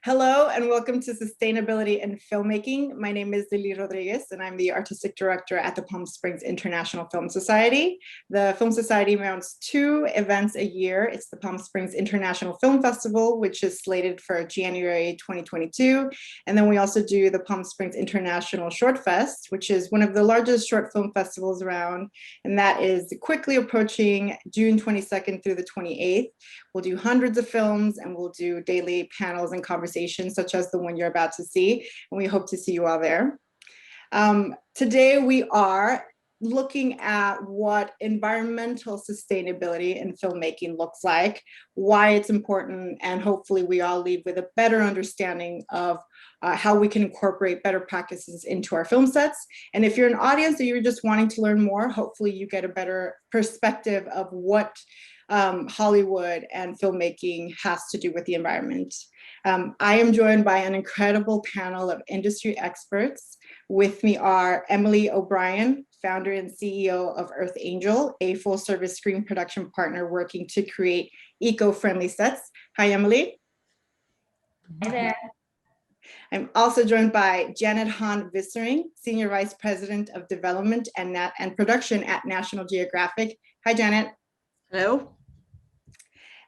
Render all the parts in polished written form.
Hello and welcome to Sustainability in Filmmaking. My name is Lily Rodriguez and I'm the Artistic Director at the Palm Springs International Film Society. The Film Society mounts two events a year. It's the Palm Springs International Film Festival, which is slated for January 2022. And then we also do the Palm Springs International Short Fest, which is one of the largest short film festivals around. And that is quickly approaching June 22nd through the 28th. We'll do hundreds of films and we'll do daily panels and conversations such as the one you're about to see. And we hope to see you all there. Today we are looking at what environmental sustainability in filmmaking looks like, why it's important, and hopefully we all leave with a better understanding of how we can incorporate better practices into our film sets. And if you're an audience or you're just wanting to learn more, hopefully you get a better perspective of what Hollywood and filmmaking has to do with the environment. I am joined by an incredible panel of industry experts. With me are Emellie O'Brien, founder and CEO of Earth Angel, a full-service screen production partner working to create eco-friendly sets. Hi, Emellie. Hi there. I'm also joined by Janet Han Vissering, Senior Vice President of Development and Production at National Geographic. Hi, Janet. Hello.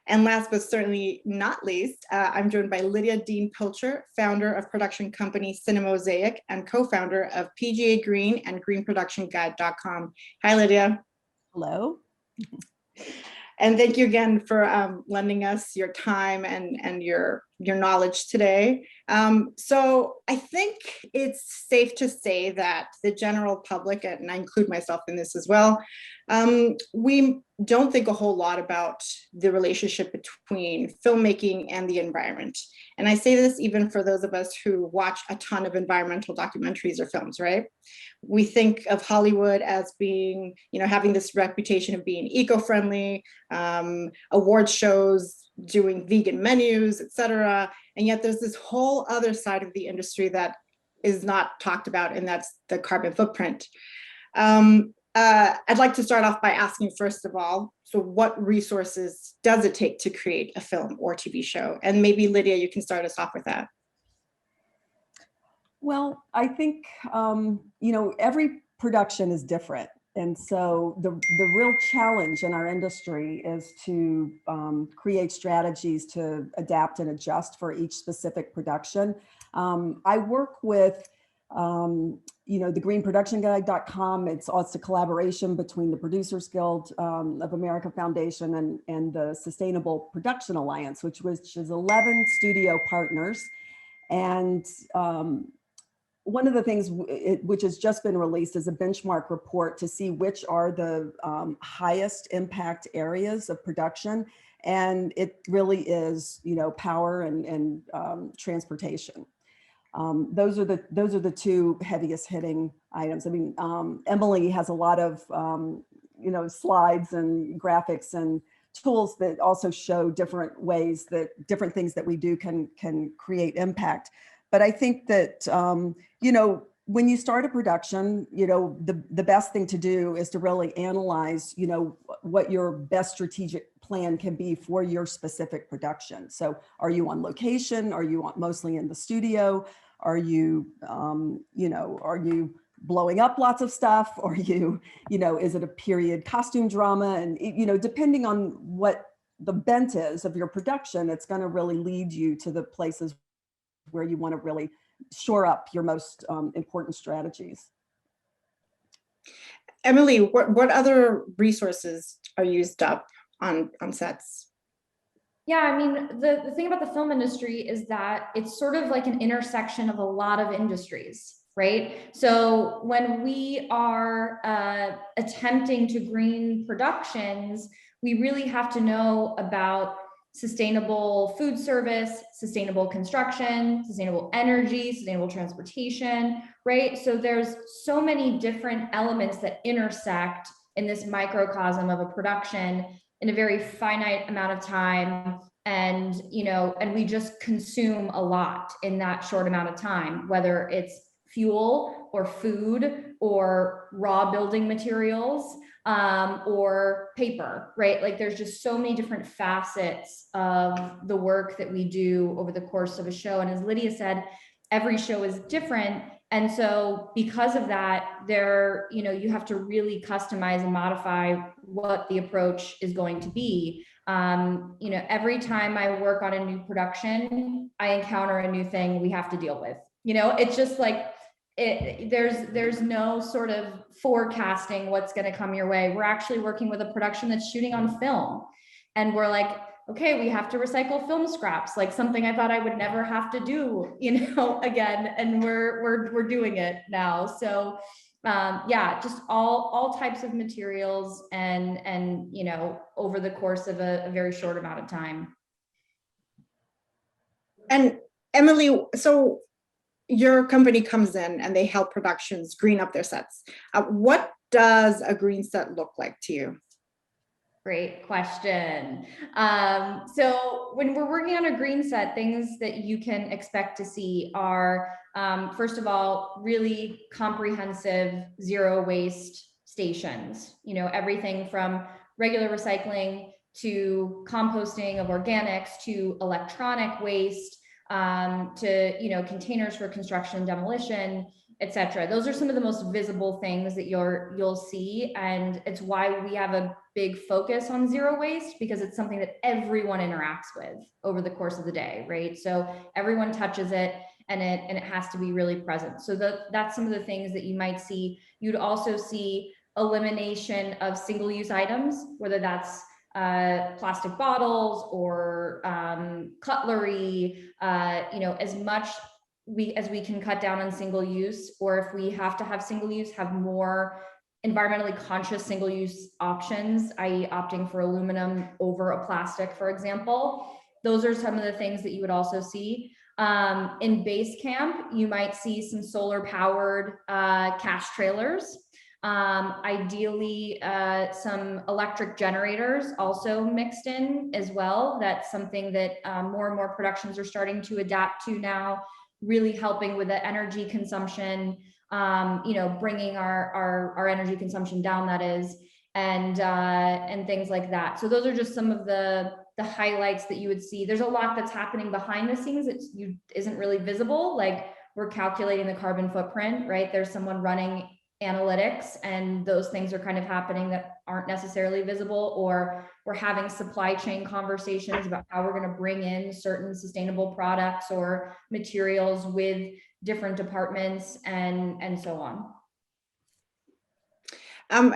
And last but certainly not least, I'm joined by Lydia Dean Pilcher, founder of production company Cinemosaic and co-founder of PGA Green and greenproductionguide.com. Hi, Lydia. Hello. And thank you again for lending us your time and your knowledge today. So I think it's safe to say that the general public, and I include myself in this as well, we don't think a whole lot about the relationship between filmmaking and the environment. And I say this even for those of us who watch a ton of environmental documentaries or films, right? We think of Hollywood as being, having this reputation of being eco-friendly, award shows, doing vegan menus, etc. And yet there's this whole other side of the industry that is not talked about, and that's the carbon footprint. I'd like to start off by asking, first of all, so what resources does it take to create a film or TV show? And maybe Lydia, you can start us off with that. Well, I think, every production is different. And so the real challenge in our industry is to create strategies to adapt and adjust for each specific production. I work with the greenproductionguide.com. It's a collaboration between the Producers Guild of America Foundation and the Sustainable Production Alliance, which is 11 studio partners. And one of the things which has just been released is a benchmark report to see which are the highest impact areas of production. And it really is, power and transportation. Those are the two heaviest hitting items. I mean, Emellie has a lot of, slides and graphics and tools that also show different ways that different things that we do can create impact. But I think that, when you start a production, the best thing to do is to really analyze, what your best strategic plan can be for your specific production. So are you on location? Are you mostly in the studio? Are you, are you blowing up lots of stuff? Or is it a period costume drama? And, depending on what the bent is of your production, it's going to really lead you to the places where you want to really shore up your most important strategies. Emellie, what other resources are used up on sets? Yeah, I mean, the thing about the film industry is that it's sort of like an intersection of a lot of industries, right? So when we are attempting to green productions, we really have to know about sustainable food service, sustainable construction, sustainable energy, sustainable transportation, right? So there's so many different elements that intersect in this microcosm of a production in a very finite amount of time. And, and we just consume a lot in that short amount of time, whether it's fuel or food or raw building materials. or paper, right? Like there's just so many different facets of the work that we do over the course of a show. And as Lydia said, every show is different. And so because of that, you have to really customize and modify what the approach is going to be. Every time I work on a new production, I encounter a new thing we have to deal with. It's just like, there's no sort of forecasting what's going to come your way. We're actually working with a production that's shooting on film, and we're like, okay, we have to recycle film scraps, like something I thought I would never have to do, again, and we're doing it now. So just all types of materials and over the course of a very short amount of time. And Emellie, so your company comes in and they help productions green up their sets. What does a green set look like to you? Great question. So when we're working on a green set, things that you can expect to see are, first of all, really comprehensive zero waste stations. Everything from regular recycling to composting of organics to electronic waste, to containers for construction and demolition, etc. Those are some of the most visible things that you'll see, and it's why we have a big focus on zero waste, because it's something that everyone interacts with over the course of the day, right? So everyone touches it, and it has to be really present. So that's some of the things that you might see. You'd also see elimination of single-use items, whether that's plastic bottles or cutlery, as much as we can cut down on single use, or if we have to have single use, have more environmentally conscious single use options, i.e. opting for aluminum over a plastic, for example. Those are some of the things that you would also see. In base camp, you might see some solar powered cash trailers. Ideally, some electric generators also mixed in as well. That's something that more and more productions are starting to adapt to now, really helping with the energy consumption, bringing our energy consumption down, that is, and things like that. So those are just some of the highlights that you would see. There's a lot that's happening behind the scenes that isn't really visible. Like, we're calculating the carbon footprint, right? There's someone running analytics, and those things are kind of happening that aren't necessarily visible, or we're having supply chain conversations about how we're going to bring in certain sustainable products or materials with different departments and so on.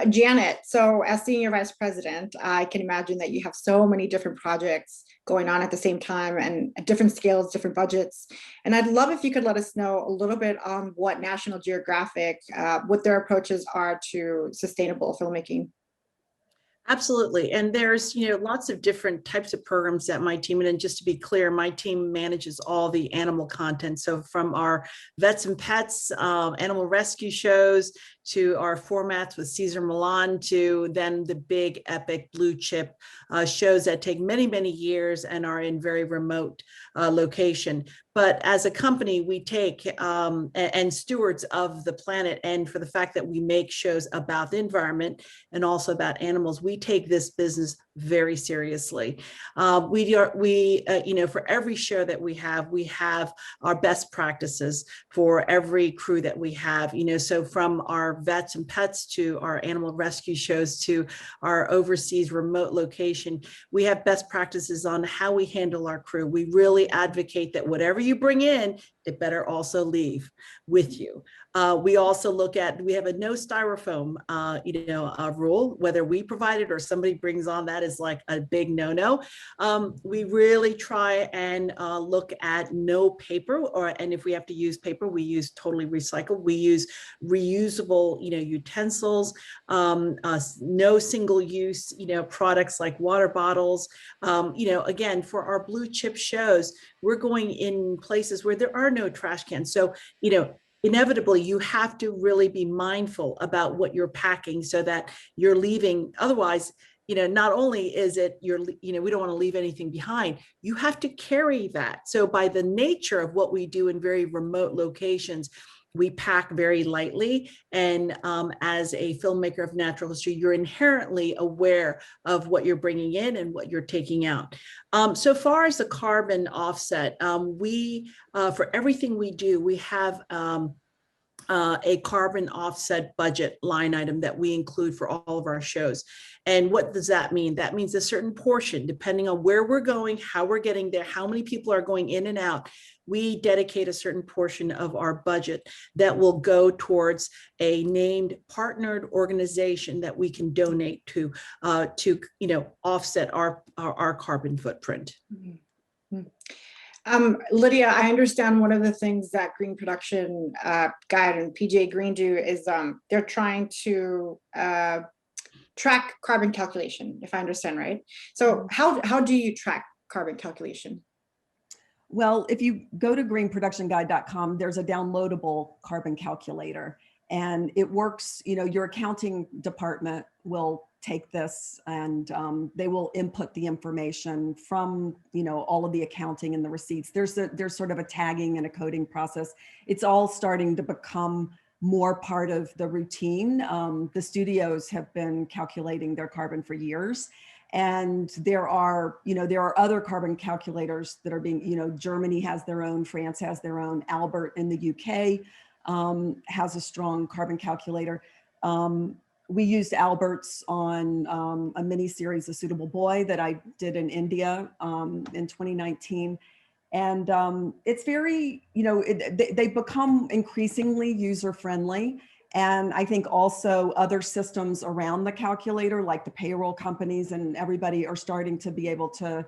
Janet, so as Senior Vice President, I can imagine that you have so many different projects going on at the same time, and at different scales, different budgets. And I'd love if you could let us know a little bit on what National Geographic, what their approaches are to sustainable filmmaking. Absolutely. And there's, lots of different types of programs that my team, and just to be clear, my team manages all the animal content. So from our vets and pets, animal rescue shows, to our formats with Cesar Millan, to then the big epic blue chip shows that take many, many years and are in very remote location. But as a company, we take and stewards of the planet, and for the fact that we make shows about the environment and also about animals, we take this business very seriously. For every show that we have our best practices for every crew that we have. So from our vets and pets to our animal rescue shows to our overseas remote location, we have best practices on how we handle our crew. We really advocate that whatever you bring in, it better also leave with you. We also we have a no styrofoam, rule, whether we provide it or somebody brings on, that is like a big no-no. We really try and look at no paper, and if we have to use paper, we use totally recycled. We use reusable, utensils, no single use, products like water bottles. Again, for our blue chip shows, we're going in places where there are no trash cans. So, inevitably, you have to really be mindful about what you're packing so that you're leaving. Otherwise, not only is it we don't want to leave anything behind, you have to carry that. So by the nature of what we do in very remote locations, we pack very lightly. And as a filmmaker of natural history, you're inherently aware of what you're bringing in and what you're taking out. So far as the carbon offset, we, for everything we do, we have a carbon offset budget line item that we include for all of our shows. And what does that mean? That means a certain portion, depending on where we're going, how we're getting there, how many people are going in and out, we dedicate a certain portion of our budget that will go towards a named partnered organization that we can donate to offset our carbon footprint. Mm-hmm. Lydia, I understand one of the things that Green Production Guide and PJ Green do is they're trying to track carbon calculation, if I understand right. So how do you track carbon calculation? Well, if you go to greenproductionguide.com, there's a downloadable carbon calculator, and it works. Your accounting department will take this and they will input the information from all of the accounting and the receipts. There's sort of a tagging and a coding process. It's all starting to become more part of the routine. The studios have been calculating their carbon for years. And there are other carbon calculators that are being, Germany has their own, France has their own, Albert in the UK has a strong carbon calculator. We used Albert's on a mini series, A Suitable Boy, that I did in India in 2019. And it's very, they become increasingly user-friendly. And I think also other systems around the calculator, like the payroll companies and everybody, are starting to be able to,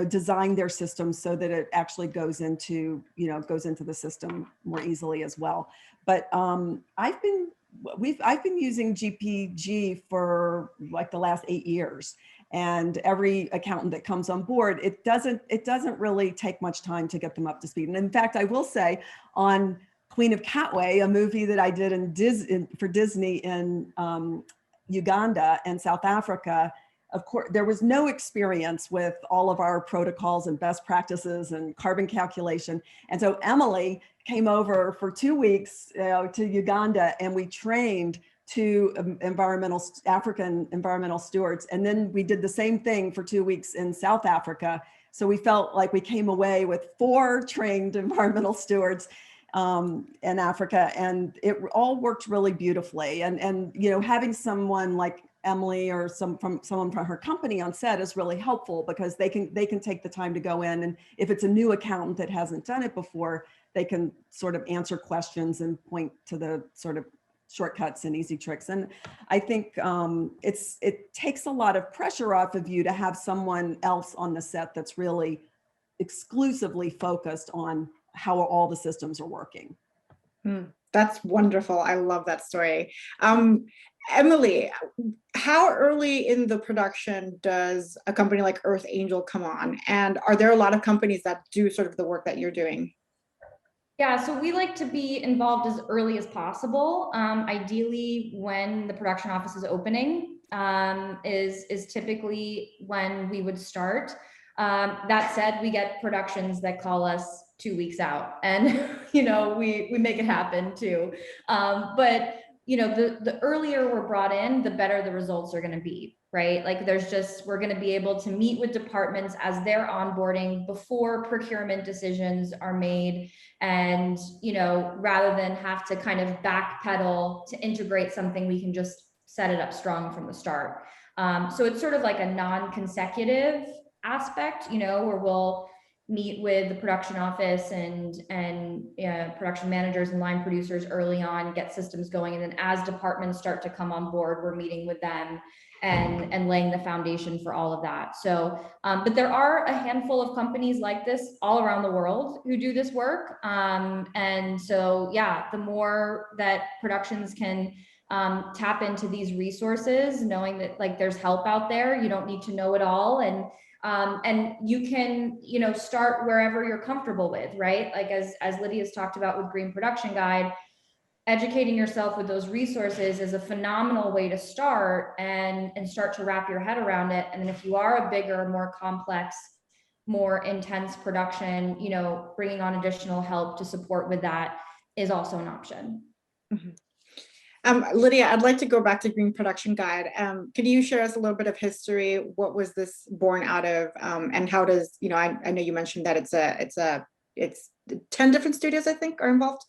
design their systems so that it actually goes into the system more easily as well. But I've been using GPG for like the last 8 years. And every accountant that comes on board, it doesn't really take much time to get them up to speed. And in fact, I will say on Queen of Katwe, a movie that I did for Disney in Uganda and South Africa, of course, there was no experience with all of our protocols and best practices and carbon calculation. And so Emellie came over for 2 weeks to Uganda, and we trained 2 African environmental stewards. And then we did the same thing for 2 weeks in South Africa. So we felt like we came away with 4 trained environmental stewards in Africa, and it all worked really beautifully. And having someone like Emellie or someone from her company on set is really helpful, because they can take the time to go in, and if it's a new accountant that hasn't done it before, they can sort of answer questions and point to the sort of shortcuts and easy tricks. And I think it takes a lot of pressure off of you to have someone else on the set that's really exclusively focused on how all the systems are working. That's wonderful. I love that story. Emellie, how early in the production does a company like Earth Angel come on? And are there a lot of companies that do sort of the work that you're doing? Yeah, so we like to be involved as early as possible. Ideally, when the production office is opening, is typically when we would start. That said, we get productions that call us 2 weeks out, and we make it happen too. But the earlier we're brought in, the better the results are going to be, right? Like we're going to be able to meet with departments as they're onboarding before procurement decisions are made. And, rather than have to kind of backpedal to integrate something, we can just set it up strong from the start. So it's sort of like a non-consecutive aspect, where we'll meet with the production office and production managers and line producers early on, get systems going. And then as departments start to come on board, we're meeting with them and laying the foundation for all of that. So, but there are a handful of companies like this all around the world who do this work. And so, yeah, the more that productions can tap into these resources, knowing that like there's help out there, you don't need to know it all. And you can, start wherever you're comfortable with, right? Like as Lydia's talked about with Green Production Guide, educating yourself with those resources is a phenomenal way to start and start to wrap your head around it. And then if you are a bigger, more complex, more intense production, bringing on additional help to support with that is also an option. Lydia, I'd like to go back to Green Production Guide. Can you share us a little bit of history? What was this born out of? And how does, I know you mentioned that it's 10 different studios, I think, are involved.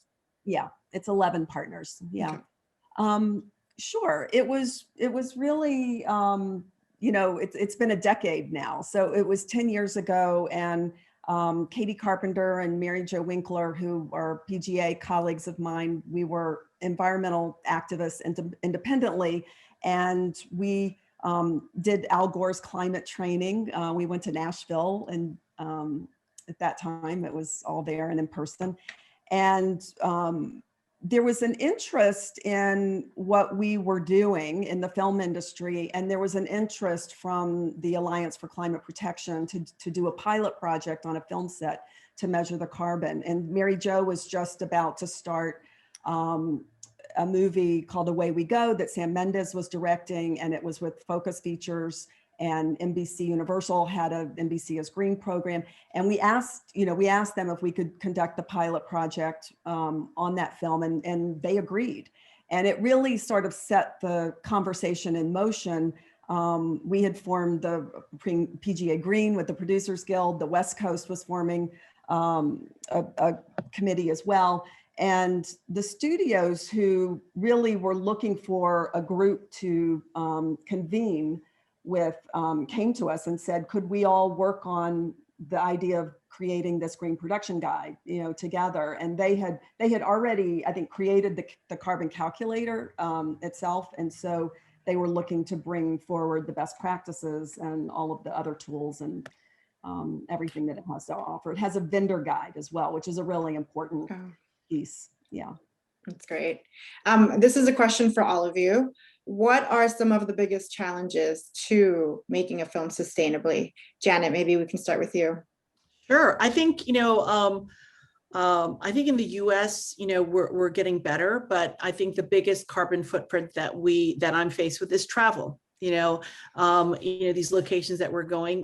Yeah, it's 11 partners. Yeah. Okay. Sure. It was really, it's been a decade now. So it was 10 years ago, and Katie Carpenter and Mary Jo Winkler, who are PGA colleagues of mine, we were environmental activists independently, and we did Al Gore's climate training. We went to Nashville, and at that time it was all there and in person. And there was an interest in what we were doing in the film industry, and there was an interest from the Alliance for Climate Protection to do a pilot project on a film set to measure the carbon. And Mary Jo was just about to start a movie called Away We Go that Sam Mendes was directing, and it was with Focus Features, and NBC Universal had a NBC is Green program. And we asked them if we could conduct the pilot project on that film, and they agreed. And it really sort of set the conversation in motion. We had formed the PGA Green with the Producers Guild. The West Coast was forming a committee as well. And the studios who really were looking for a group to convene with came to us and said, could we all work on the idea of creating this Green Production Guide, together? And they had already, I think, created the carbon calculator itself. And so they were looking to bring forward the best practices and all of the other tools and everything that it has to offer. It has a vendor guide as well, which is a really important piece. Yeah. That's great. This is a question for all of you. What are some of the biggest challenges to making a film sustainably? Janet, maybe we can start with you. Sure. I think, I think in the US, we're getting better, but I think the biggest carbon footprint that I'm faced with is travel. These locations that we're going,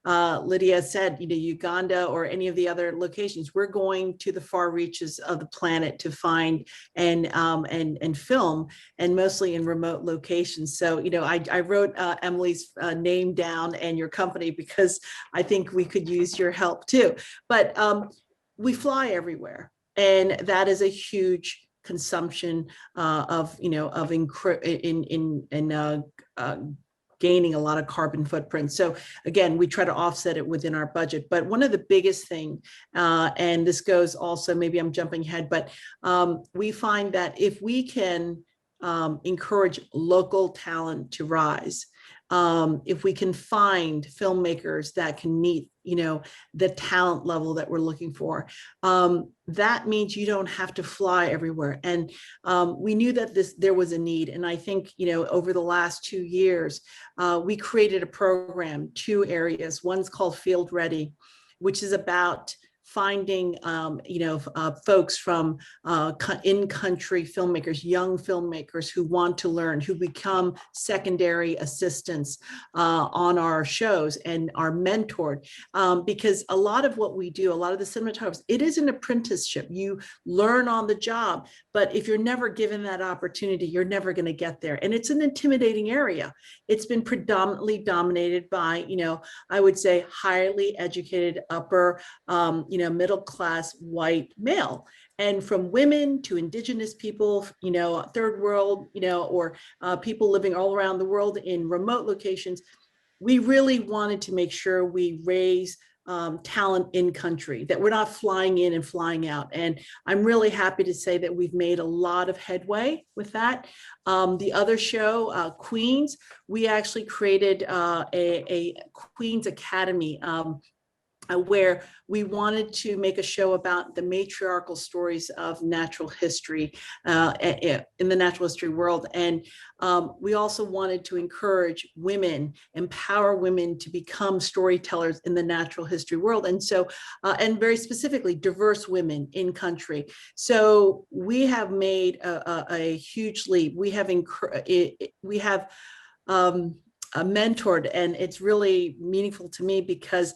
Lydia said, Uganda or any of the other locations, we're going to the far reaches of the planet to find and film, and mostly in remote locations. So, I wrote Emelie's name down and your company, because I think we could use your help too. But we fly everywhere, and that is a huge consumption gaining a lot of carbon footprint. So again, we try to offset it within our budget. But one of the biggest thing, and this goes also, maybe I'm jumping ahead, but we find that if we can encourage local talent to rise, if we can find filmmakers that can meet, the talent level that we're looking for, that means you don't have to fly everywhere. And we knew that there was a need. And I think, over the last 2 years, we created a program, 2 areas. One's called Field Ready, which is about finding, folks from in-country filmmakers, young filmmakers who want to learn, who become secondary assistants on our shows and are mentored. Because a lot of what we do, a lot of the cinematographers, it is an apprenticeship. You learn on the job, but if you're never given that opportunity, you're never going to get there. And it's an intimidating area. It's been predominantly dominated by, I would say, highly educated, upper, middle-class white male, and from women to indigenous people, third world, or people living all around the world in remote locations. We really wanted to make sure we raise talent in country, that we're not flying in and flying out. And I'm really happy to say that we've made a lot of headway with that. The other show, Queens, we actually created a Queens Academy, where we wanted to make a show about the matriarchal stories of natural history in the natural history world. And we also wanted to encourage women, empower women to become storytellers in the natural history world. And so, and very specifically, diverse women in country. So we have made a huge leap. We have mentored, and it's really meaningful to me because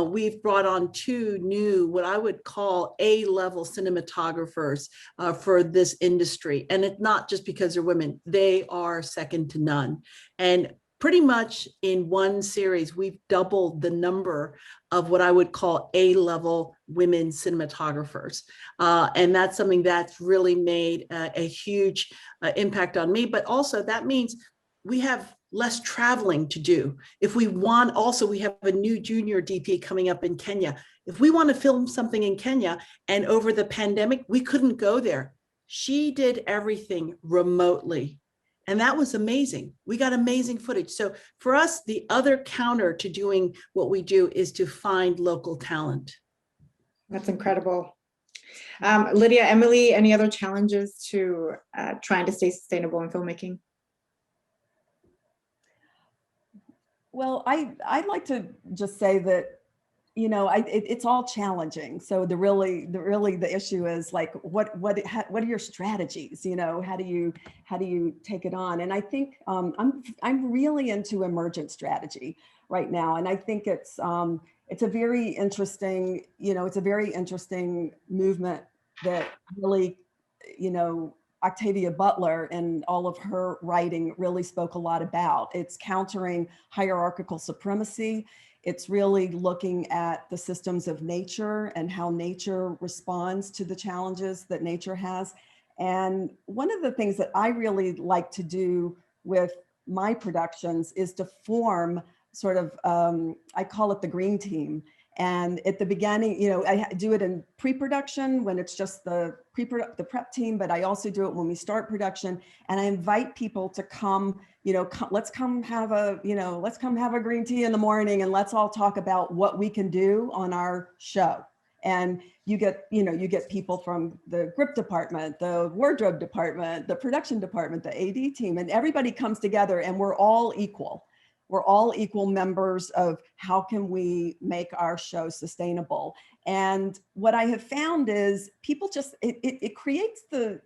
we've brought on 2 new, what I would call A-level cinematographers for this industry. And it's not just because they're women, they are second to none. And pretty much in one series, we've doubled the number of what I would call A-level women cinematographers. And that's something that's really made a huge impact on me. But also that means we have less traveling to do. If we want, also, we have a new junior DP coming up in Kenya. If we want to film something in Kenya, and over the pandemic, we couldn't go there, she did everything remotely. And that was amazing. We got amazing footage. So for us, the other counter to doing what we do is to find local talent. That's incredible. Lydia, Emellie, any other challenges to trying to stay sustainable in filmmaking? Well, I'd like to just say that, you know, it's all challenging. So the issue is like, what are your strategies? You know, how do you take it on? And I think I'm really into emergent strategy right now, and I think it's a very interesting, you know, it's a very interesting movement that really, you know, Octavia Butler and all of her writing really spoke a lot about. It's countering hierarchical supremacy. It's really looking at the systems of nature and how nature responds to the challenges that nature has. And one of the things that I really like to do with my productions is to form sort of, I call it the green team. And at the beginning, you know, I do it in pre-production when it's just the prep team, but I also do it when we start production. And I invite people to come, you know, let's come have a green tea in the morning, and let's all talk about what we can do on our show. And you get people from the grip department, the wardrobe department, the production department, the AD team, and everybody comes together, and we're all equal. We're all equal members of how can we make our show sustainable. And what I have found is people just, it creates the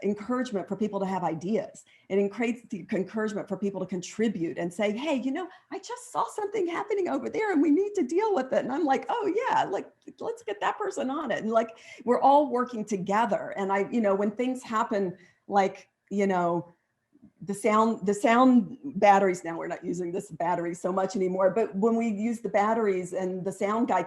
encouragement for people to have ideas. It creates the encouragement for people to contribute and say, hey, you know, I just saw something happening over there and we need to deal with it. And I'm like, oh yeah, like, let's get that person on it. And like, we're all working together. And I, you know, when things happen, like, you know, the sound batteries, now we're not using this battery so much anymore, but when we use the batteries and the sound guy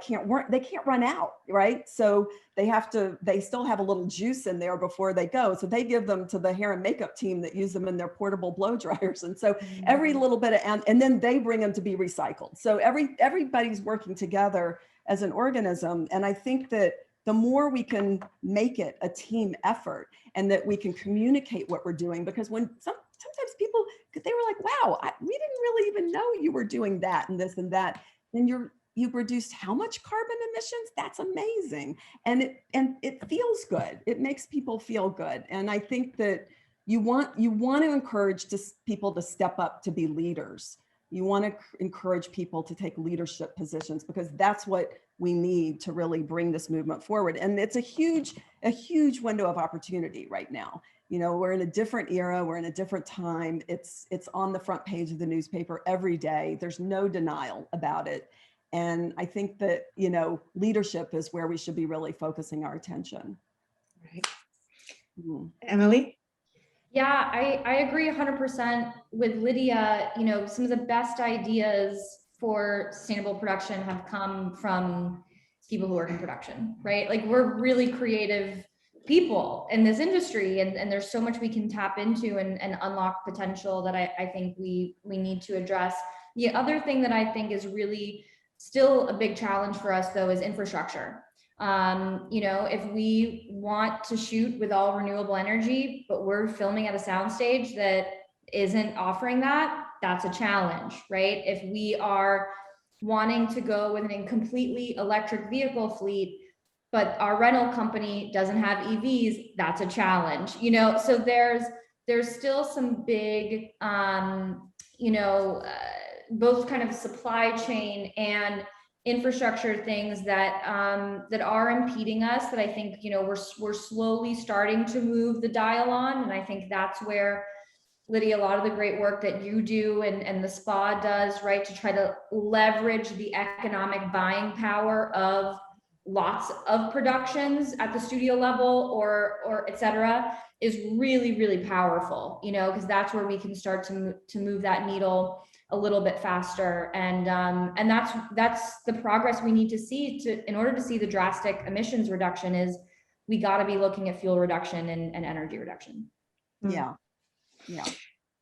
they can't run out, right? So they still have a little juice in there before they go. So they give them to the hair and makeup team that use them in their portable blow dryers. And so every little bit and then they bring them to be recycled. So everybody's working together as an organism. And I think that the more we can make it a team effort and that we can communicate what we're doing, because sometimes people, they were like, wow, we didn't really even know you were doing that and this and that. And you've reduced how much carbon emissions? That's amazing. And it feels good. It makes people feel good. And I think that you want to encourage people to step up to be leaders. You want to encourage people to take leadership positions, because that's what we need to really bring this movement forward. And it's a huge window of opportunity right now. You know, we're in a different era, we're in a different time. It's on the front page of the newspaper every day. There's no denial about it. And I think that, you know, leadership is where we should be really focusing our attention. Right. Emellie? Yeah, I agree 100% with Lydia. You know, some of the best ideas for sustainable production have come from people who work in production, right? Like, we're really creative people in this industry, and there's so much we can tap into and unlock potential that I think we need to address. The other thing that I think is really still a big challenge for us, though, is infrastructure. You know, if we want to shoot with all renewable energy, but we're filming at a soundstage that isn't offering that, that's a challenge, right? If we are wanting to go with a completely electric vehicle fleet, but our rental company doesn't have EVs, that's a challenge, you know? So there's still some big, you know, both kind of supply chain and infrastructure things that are impeding us, that I think, you know, we're slowly starting to move the dial on. And I think that's where Lydia, a lot of the great work that you do and the SPA does, right, to try to leverage the economic buying power of lots of productions at the studio level or et cetera, is really, really powerful, you know, because that's where we can start to move that needle a little bit faster. And that's the progress we need to see in order to see the drastic emissions reduction. Is we got to be looking at fuel reduction and energy reduction. Yeah. Yeah.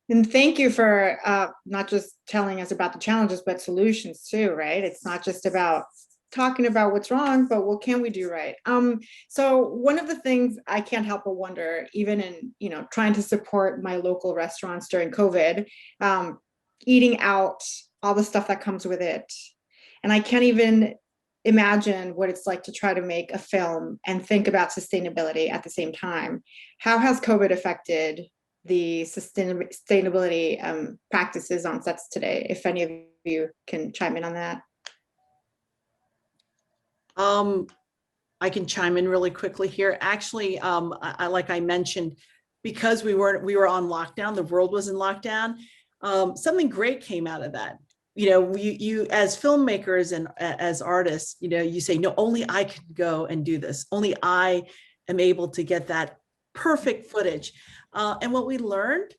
And thank you for not just telling us about the challenges, but solutions too, right? It's not just about talking about what's wrong, but what can we do right? So one of the things I can't help but wonder, even in, you know, trying to support my local restaurants during COVID, eating out, all the stuff that comes with it. And I can't even imagine what it's like to try to make a film and think about sustainability at the same time. How has COVID affected the sustainability practices on sets today? If any of you can chime in on that. I can chime in really quickly here. Actually, like I mentioned, because we were on lockdown, the world was in lockdown. Something great came out of that. You know, you as filmmakers and as artists, you know, you say, no, only I can go and do this. Only I am able to get that perfect footage. And what we learned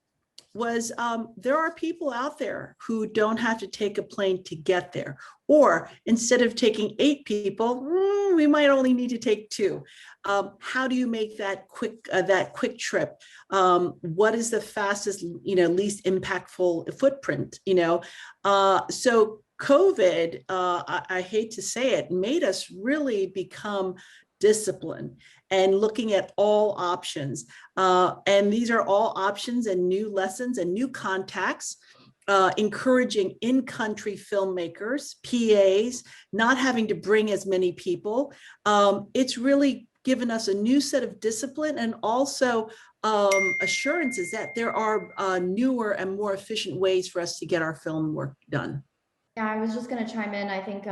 was there are people out there who don't have to take a plane to get there. Or instead of taking 8 people, we might only need to take 2. How do you make that quick trip? What is the fastest, you know, least impactful footprint? You know, so COVID, I hate to say it, made us really become disciplined and looking at all options. And these are all options and new lessons and new contacts, encouraging in-country filmmakers, PAs, not having to bring as many people. It's really given us a new set of discipline and also assurances that there are newer and more efficient ways for us to get our film work done. Yeah, I was just going to chime in. I think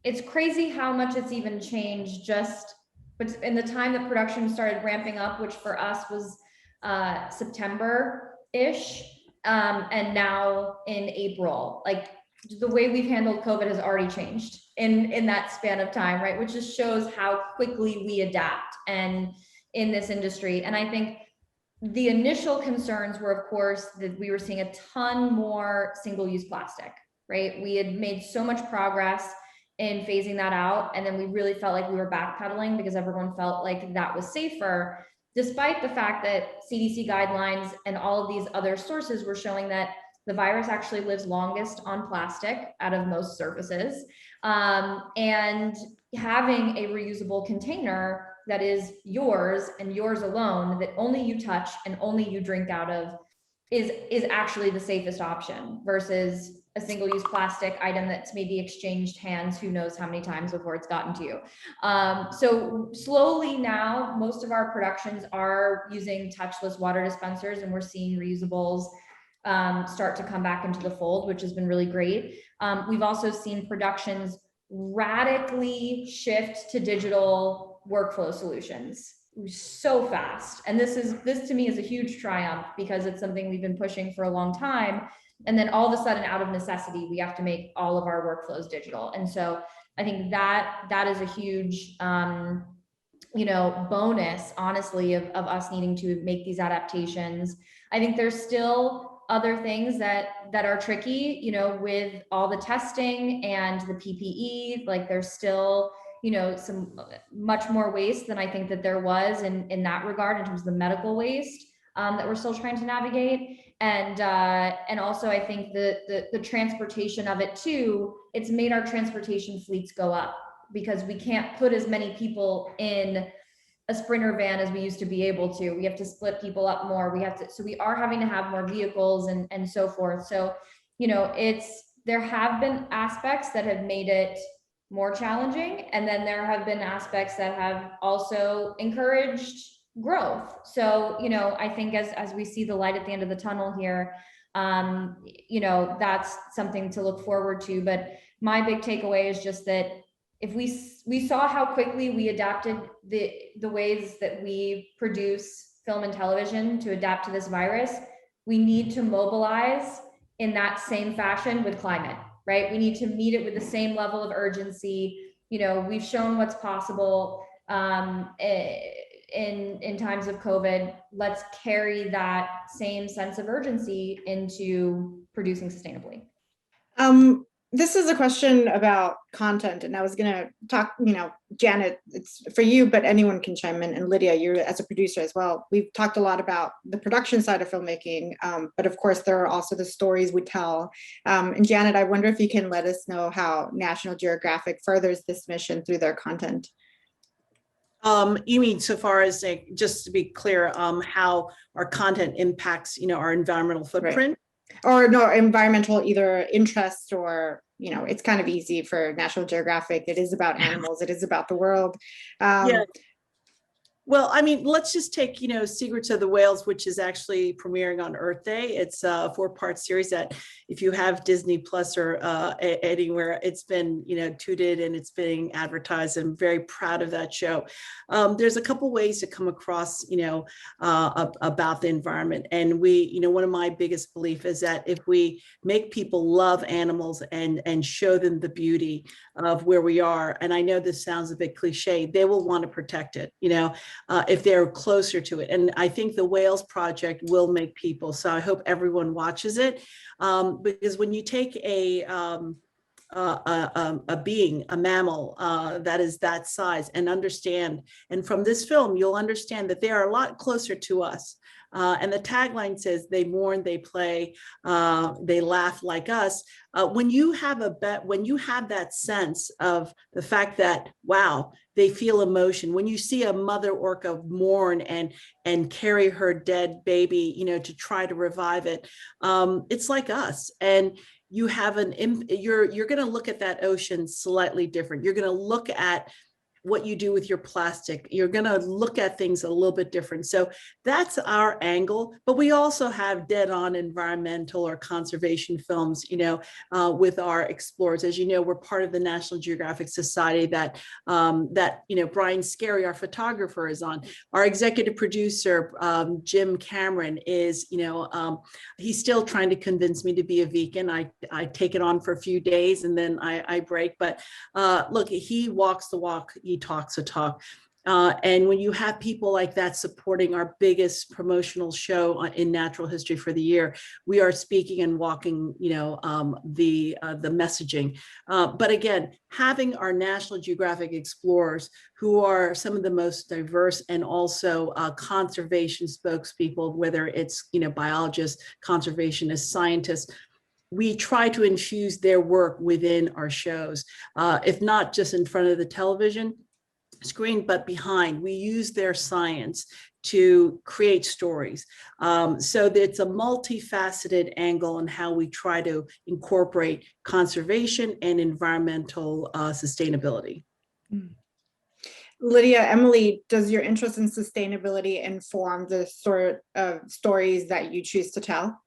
it's crazy how much it's even changed just but in the time that production started ramping up, which for us was September-ish, and now in April. Like the way we've handled COVID has already changed in that span of time, right? Which just shows how quickly we adapt and in this industry. And I think the initial concerns were, of course, that we were seeing a ton more single-use plastic, right? We had made so much progress in phasing that out. And then we really felt like we were backpedaling because everyone felt like that was safer, despite the fact that CDC guidelines and all of these other sources were showing that the virus actually lives longest on plastic out of most surfaces. And having a reusable container that is yours and yours alone, that only you touch and only you drink out of, is actually the safest option versus a single-use plastic item that's maybe exchanged hands who knows how many times before it's gotten to you. So slowly now, most of our productions are using touchless water dispensers, and we're seeing reusables start to come back into the fold, which has been really great. We've also seen productions radically shift to digital workflow solutions so fast. And this to me is a huge triumph because it's something we've been pushing for a long time. And then all of a sudden, out of necessity, we have to make all of our workflows digital. And so I think that is a huge, bonus, honestly, of us needing to make these adaptations. I think there's still other things that are tricky, with all the testing and the PPE. Like there's still, some much more waste than I think that there was in that regard in terms of the medical waste that we're still trying to navigate. And also I think the transportation of it too, it's made our transportation fleets go up because we can't put as many people in a Sprinter van as we used to be able to. We have to split people up more. So we are having to have more vehicles and so forth. So, there have been aspects that have made it more challenging. And then there have been aspects that have also encouraged growth. So, I think as we see the light at the end of the tunnel here, that's something to look forward to. But my big takeaway is just that if we saw how quickly we adapted the ways that we produce film and television to adapt to this virus, we need to mobilize in that same fashion with climate, right? We need to meet it with the same level of urgency. You know, we've shown what's possible in times of COVID. Let's carry that same sense of urgency into producing sustainably. This is a question about content, and I was going to talk, Janet, it's for you, but anyone can chime in, and Lydia, you're as a producer as well. We've talked a lot about the production side of filmmaking, but of course there are also the stories we tell. And Janet, I wonder if you can let us know how National Geographic furthers this mission through their content. You mean so far as, just to be clear, how our content impacts, our environmental footprint? Right. Or no, environmental either interest or, it's kind of easy for National Geographic. It is about animals. It is about the world. Yeah. Well, I mean, let's just take, Secrets of the Whales, which is actually premiering on Earth Day. It's a 4-part series that if you have Disney Plus or anywhere, it's been, tooted and it's being advertised. I'm very proud of that show. There's a couple ways to come across, about the environment. And we, one of my biggest beliefs is that if we make people love animals and show them the beauty of where we are, and I know this sounds a bit cliche, they will want to protect it, if they're closer to it. And I think the Whales Project will make people, so I hope everyone watches it, because when you take a being, a mammal that is that size and understand, and from this film, you'll understand that they are a lot closer to us. And the tagline says, they mourn, they play, they laugh like us. When you have that sense of the fact that, wow, they feel emotion. When you see a mother orca mourn and carry her dead baby, to try to revive it, it's like us. And you have you're going to look at that ocean slightly different. You're going to look at what you do with your plastic. You're going to look at things a little bit different. So that's our angle, but we also have dead on environmental or conservation films, with our explorers. As you know, we're part of the National Geographic Society that Brian Scarry, our photographer, is on. Our executive producer, Jim Cameron, is, he's still trying to convince me to be a vegan. I take it on for a few days and then I break, but look, he walks the walk, he talks the talk. And when you have people like that supporting our biggest promotional show in natural history for the year, we are speaking and walking, the messaging. But again, having our National Geographic explorers, who are some of the most diverse and also conservation spokespeople, whether it's biologists, conservationists, scientists, we try to infuse their work within our shows, if not just in front of the television screen, but behind. We use their science to create stories. So it's a multifaceted angle on how we try to incorporate conservation and environmental sustainability. Lydia, Emellie, does your interest in sustainability inform the sort of stories that you choose to tell?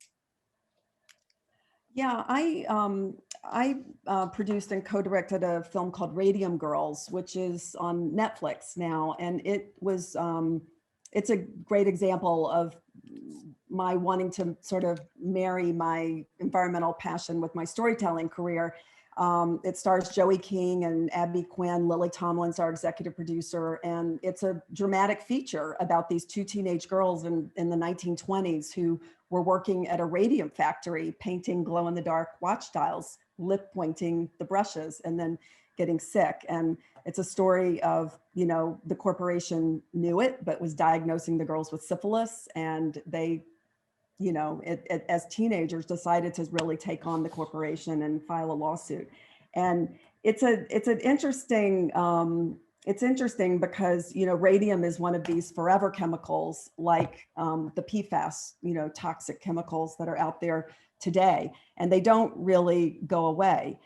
Yeah, I produced and co-directed a film called Radium Girls, which is on Netflix now, and it was it's a great example of my wanting to sort of marry my environmental passion with my storytelling career. It stars Joey King and Abby Quinn. Lily Tomlin's our executive producer, and it's a dramatic feature about these two teenage girls in the 1920s who were working at a radium factory, painting glow-in-the-dark watch dials, lip pointing the brushes, and then getting sick. And it's a story of, the corporation knew it, but was diagnosing the girls with syphilis, and they, as teenagers, decided to really take on the corporation and file a lawsuit. And it's an interesting. It's interesting because, radium is one of these forever chemicals like the PSIFS, toxic chemicals that are out there today, and they don't really go away.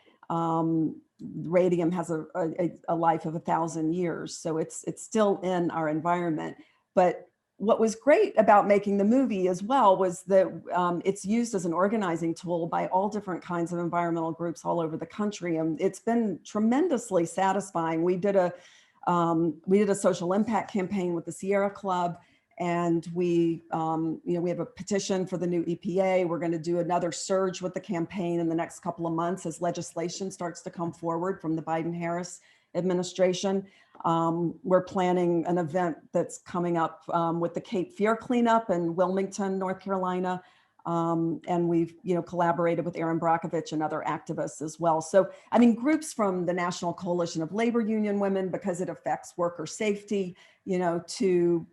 Radium has a life of 1,000 years, so it's still in our environment. But what was great about making the movie as well was that it's used as an organizing tool by all different kinds of environmental groups all over the country, and it's been tremendously satisfying. We did a social impact campaign with the Sierra Club, And we have a petition for the new EPA. We're going to do another surge with the campaign in the next couple of months as legislation starts to come forward from the Biden-Harris administration. We're planning an event that's coming up with the Cape Fear cleanup in Wilmington, North Carolina. And we've, collaborated with Erin Brockovich and other activists as well. So, I mean, groups from the National Coalition of Labor Union Women, because it affects worker safety, to,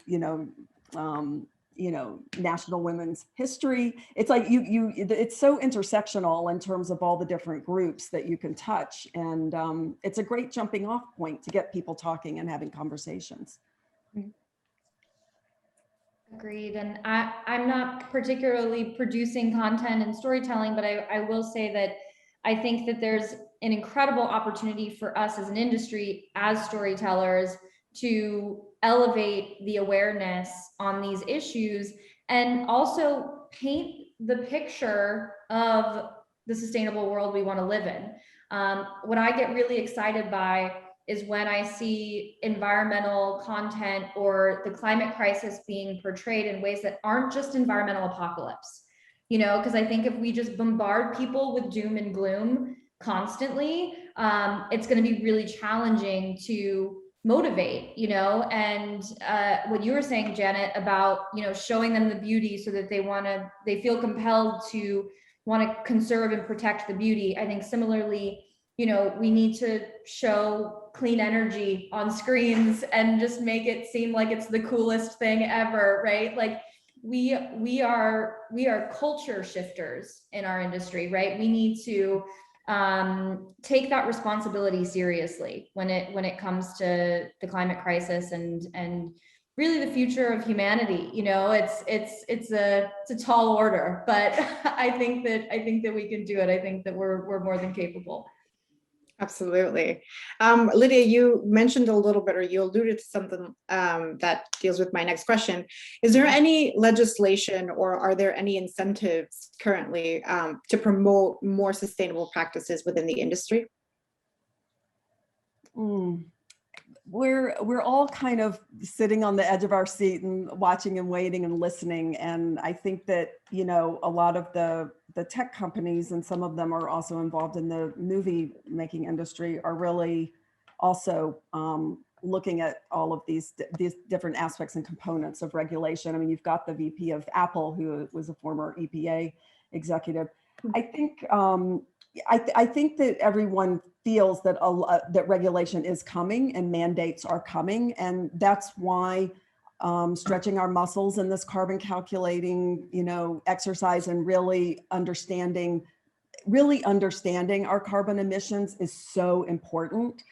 National Women's History. It's like it's so intersectional in terms of all the different groups that you can touch. And it's a great jumping off point to get people talking and having conversations. Agreed. And I'm not particularly producing content and storytelling, but I will say that I think that there's an incredible opportunity for us as an industry, as storytellers, to elevate the awareness on these issues and also paint the picture of the sustainable world we want to live in. What I get really excited by is when I see environmental content or the climate crisis being portrayed in ways that aren't just environmental apocalypse, because I think if we just bombard people with doom and gloom constantly, it's going to be really challenging to motivate, and what you were saying, Janet, about, showing them the beauty so that they feel compelled to want to conserve and protect the beauty. I think similarly, we need to show clean energy on screens and just make it seem like it's the coolest thing ever, right? Like we are culture shifters in our industry, right? We need to take that responsibility seriously when it comes to the climate crisis and really the future of humanity. It's a tall order, but I think that we can do it. I think that we're more than capable. Absolutely. Lydia, you mentioned a little bit, or you alluded to something that deals with my next question. Is there any legislation or are there any incentives currently to promote more sustainable practices within the industry? We're all kind of sitting on the edge of our seat and watching and waiting and listening. And I think that, a lot of the tech companies, and some of them are also involved in the movie making industry, are really also looking at all of these different aspects and components of regulation. I mean, you've got the VP of Apple, who was a former EPA executive. I think I think that everyone feels that that regulation is coming and mandates are coming, and that's why stretching our muscles in this carbon calculating, exercise and really understanding our carbon emissions is so important.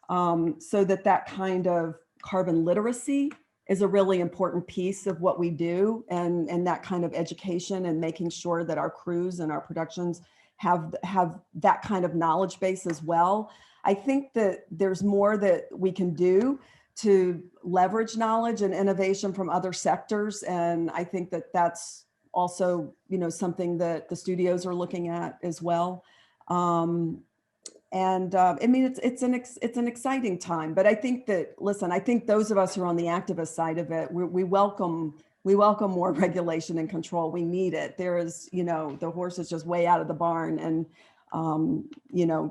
So that kind of carbon literacy is a really important piece of what we do, and that kind of education and making sure that our crews and our productions have that kind of knowledge base as well. I think that there's more that we can do to leverage knowledge and innovation from other sectors. And I think that that's also, something that the studios are looking at as well. I mean, it's an exciting time, but I think that, listen, I think those of us who are on the activist side of it, we welcome more regulation and control. We need it. There is, the horse is just way out of the barn, and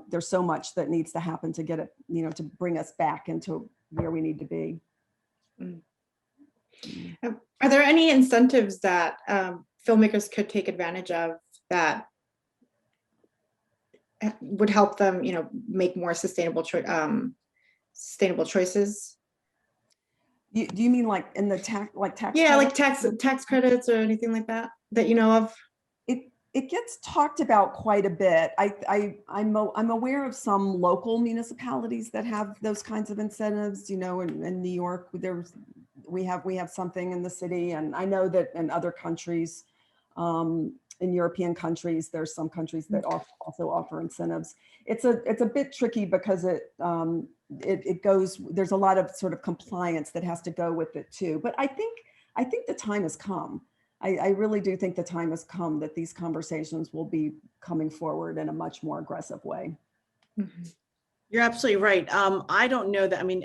there's so much that needs to happen to get it, to bring us back into where we need to be. Are there any incentives that filmmakers could take advantage of that would help them, make more sustainable choices? Do you mean like in the tax? Yeah, like tax credits or anything like that you know of? It gets talked about quite a bit. I'm aware of some local municipalities that have those kinds of incentives. In New York, we have something in the city, and I know that in other countries, in European countries, there's some countries that also offer incentives. It's a bit tricky because it goes. There's a lot of sort of compliance that has to go with it too. But I think the time has come. I really do think the time has come that these conversations will be coming forward in a much more aggressive way. Mm-hmm. You're absolutely right. I don't know that. I mean,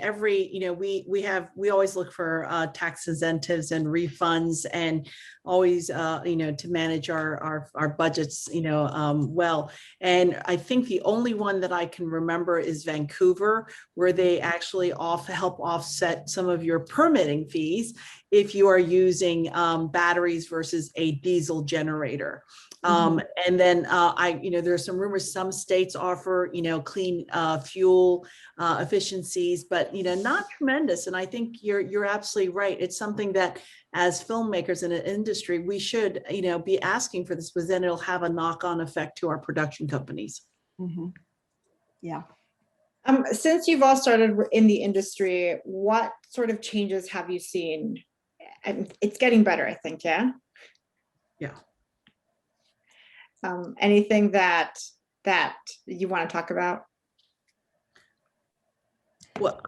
we always look for tax incentives and refunds, and always to manage our budgets well. And I think the only one that I can remember is Vancouver, where they actually help offset some of your permitting fees if you are using batteries versus a diesel generator. And then there's some rumors some states offer, clean fuel efficiencies, but, not tremendous. And I think you're absolutely right. It's something that as filmmakers in an industry, we should, be asking for this, because then it'll have a knock-on effect to our production companies. Mm-hmm. Yeah. Since you've all started in the industry, what sort of changes have you seen? And it's getting better, I think, yeah? Yeah. Anything that you want to talk about? Well,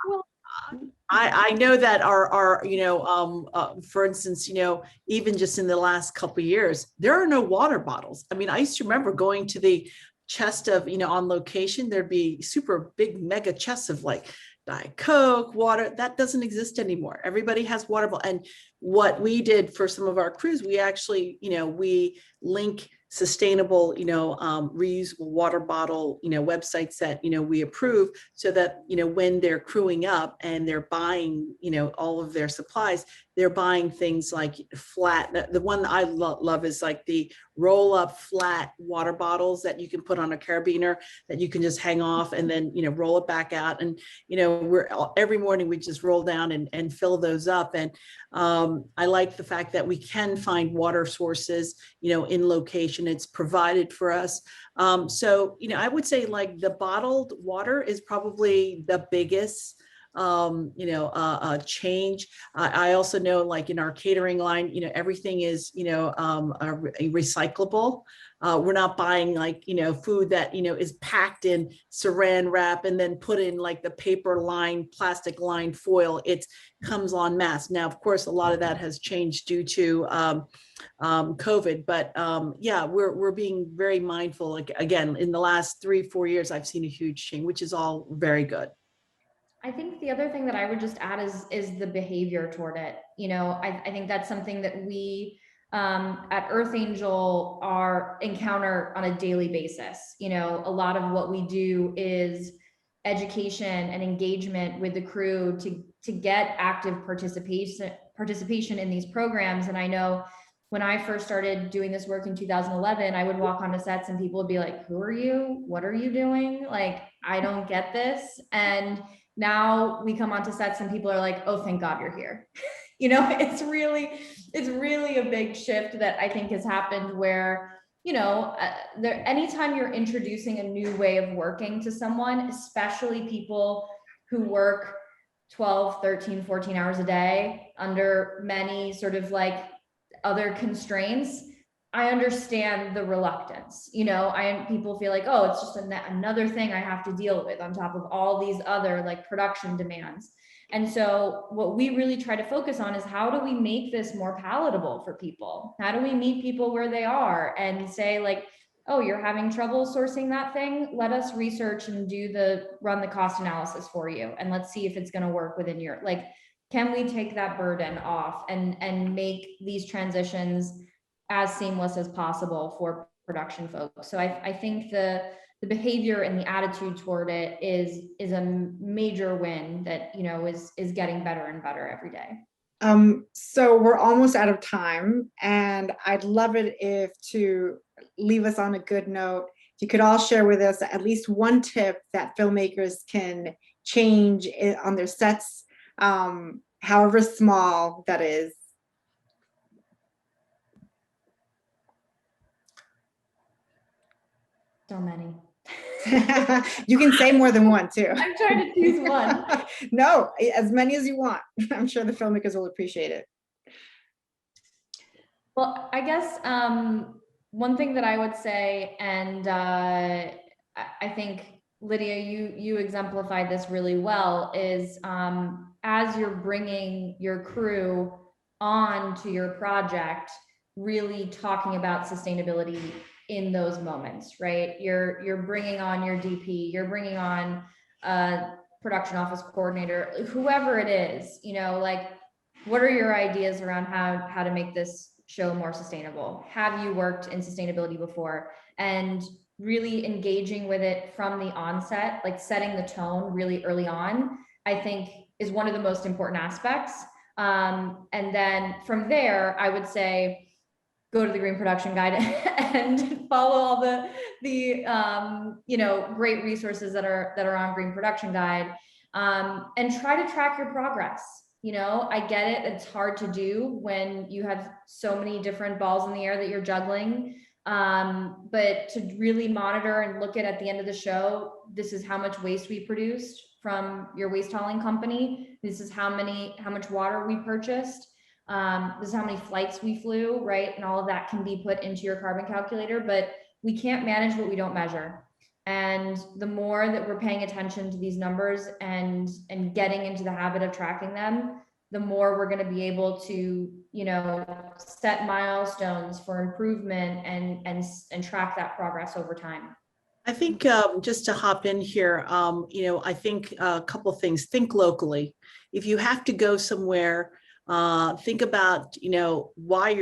I know that for instance, even just in the last couple of years, there are no water bottles. I mean, I used to remember going to the chest of, on location, there'd be super big mega chests of like Diet Coke, water. That doesn't exist anymore. Everybody has water bottle. And what we did for some of our crews, we actually, we link sustainable, reusable water bottle, websites that, we approve, so that, when they're crewing up and they're buying, all of their supplies, they're buying things like flat. The one I love is like the roll up flat water bottles that you can put on a carabiner that you can just hang off and then, roll it back out. And, every morning we just roll down and fill those up. And I like the fact that we can find water sources, in location. It's provided for us. So, I would say like the bottled water is probably the biggest change. I also know, like in our catering line, everything is, recyclable. We're not buying like, food that, is packed in saran wrap and then put in like the paper line, plastic line foil. It comes en masse. Now, of course, a lot of that has changed due to COVID, but yeah, we're being very mindful. Like, again, in the last 3-4 years, I've seen a huge change, which is all very good. I think the other thing that I would just add is the behavior toward it. I think that's something that we at Earth Angel encounter on a daily basis. A lot of what we do is education and engagement with the crew to get active participation in these programs. And I know when I first started doing this work in 2011, I would walk onto sets and people would be like, "Who are you? What are you doing? Like, I don't get this." And now we come onto sets and people are like, "Oh, thank God you're here." It's really a big shift that I think has happened where, anytime you're introducing a new way of working to someone, especially people who work 12, 13, 14 hours a day under many sort of like other constraints, I understand the reluctance. People feel like, oh, it's just another thing I have to deal with on top of all these other like production demands. And so what we really try to focus on is, how do we make this more palatable for people? How do we meet people where they are and say like, oh, you're having trouble sourcing that thing? Let us research and run the cost analysis for you. And let's see if it's going to work within your, like, can we take that burden off and make these transitions as seamless as possible for production folks? So I think the behavior and the attitude toward it is a major win that, is getting better and better every day. So we're almost out of time, and I'd love it if to leave us on a good note, if you could all share with us at least one tip that filmmakers can change on their sets, however small that is. So many. You can say more than one too. I'm trying to choose one. No, as many as you want. I'm sure the filmmakers will appreciate it. Well, I guess one thing that I would say, and I think Lydia, you exemplified this really well, is as you're bringing your crew on to your project, really talking about sustainability in those moments, right? You're bringing on your DP, you're bringing on production office coordinator, whoever it is, you know, like, what are your ideas around how to make this show more sustainable? Have you worked in sustainability before? And really engaging with it from the onset, like setting the tone really early on, I think is one of the most important aspects. And then from there, I would say, go to the Green Production Guide and follow all the you know, great resources that are on Green Production Guide, and try to track your progress. You know, I get it. It's hard to do when you have so many different balls in the air that you're juggling. But to really monitor and look at the end of the show, this is how much waste we produced from your waste hauling company. This is how much water we purchased. This is how many flights we flew, right? And all of that can be put into your carbon calculator, but we can't manage what we don't measure. And the more that we're paying attention to these numbers and getting into the habit of tracking them, the more we're going to be able to, you know, set milestones for improvement and track that progress over time. I think just to hop in here, you know, I think a couple of things. Think locally. If you have to go somewhere, think about, you know, why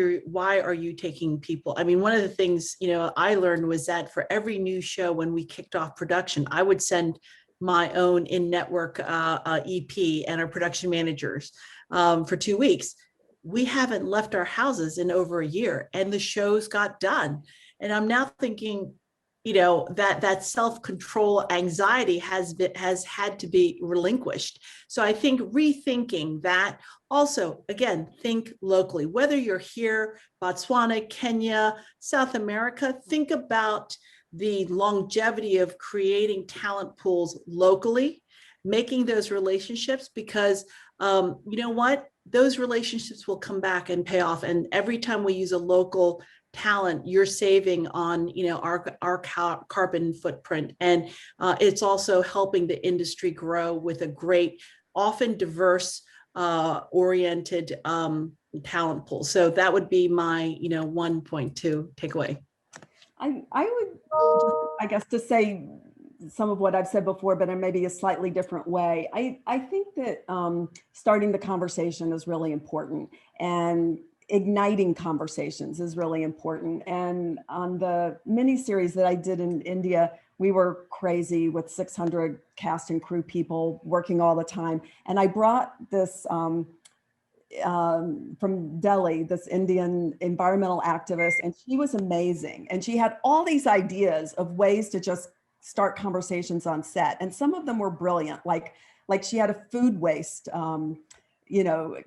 are you taking people? I mean, one of the things, you know, I learned was that for every new show, when we kicked off production, I would send my own in-network EP and our production managers for 2 weeks. We haven't left our houses in over a year, and the shows got done. And I'm now thinking, you know, that self-control anxiety has had to be relinquished. So I think rethinking that. Also, again, think locally, whether you're here, Botswana, Kenya, South America, think about the longevity of creating talent pools locally, making those relationships, because you know what, those relationships will come back and pay off. And every time we use a local talent, you're saving on, you know, our carbon footprint. And it's also helping the industry grow with a great, often diverse, oriented talent pool. So that would be my, you know, 1.2 takeaway. I would, I guess, to say some of what I've said before, but in maybe a slightly different way. I think that starting the conversation is really important, and igniting conversations is really important. And on the mini series that I did in India, we were crazy with 600 cast and crew people working all the time. And I brought this from Delhi, this Indian environmental activist, and she was amazing. And she had all these ideas of ways to just start conversations on set. And some of them were brilliant. Like she had a food waste, you know,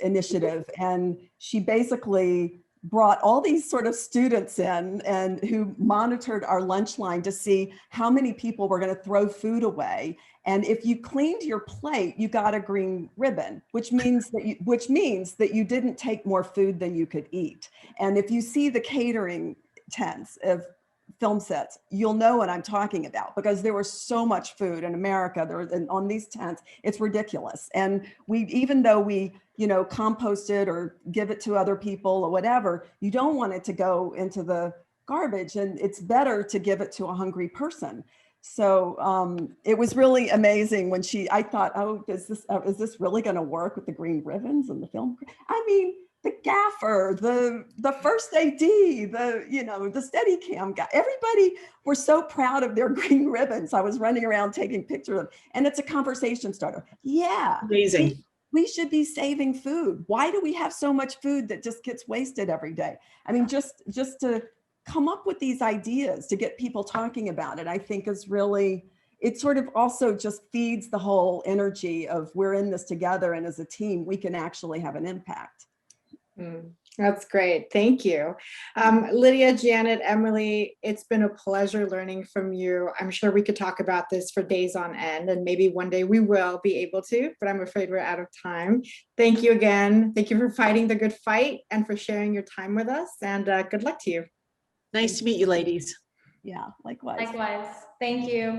initiative. And she basically brought all these sort of students in and who monitored our lunch line to see how many people were going to throw food away. And if you cleaned your plate, you got a green ribbon, which means that you didn't take more food than you could eat. And if you see the catering tents of film sets, you'll know what I'm talking about, because there was so much food in America on these tents. It's ridiculous. And even though we, you know, compost it or give it to other people or whatever, you don't want it to go into the garbage, and it's better to give it to a hungry person. So it was really amazing when I thought, oh, is this really going to work with the green ribbons and the film? I mean, the gaffer, the first AD, the Steadicam guy, everybody were so proud of their green ribbons. I was running around taking pictures of them, and it's a conversation starter. Yeah. Amazing. We should be saving food. Why do we have so much food that just gets wasted every day? I mean, just to come up with these ideas to get people talking about it, I think is really, it sort of also just feeds the whole energy of we're in this together, and as a team, we can actually have an impact. That's great. Thank you. Lydia, Janet, Emellie, it's been a pleasure learning from you. I'm sure we could talk about this for days on end, and maybe one day we will be able to, but I'm afraid we're out of time. Thank you again. Thank you for fighting the good fight and for sharing your time with us, and good luck to you. Nice to meet you, ladies. Yeah, likewise. Likewise. Thank you.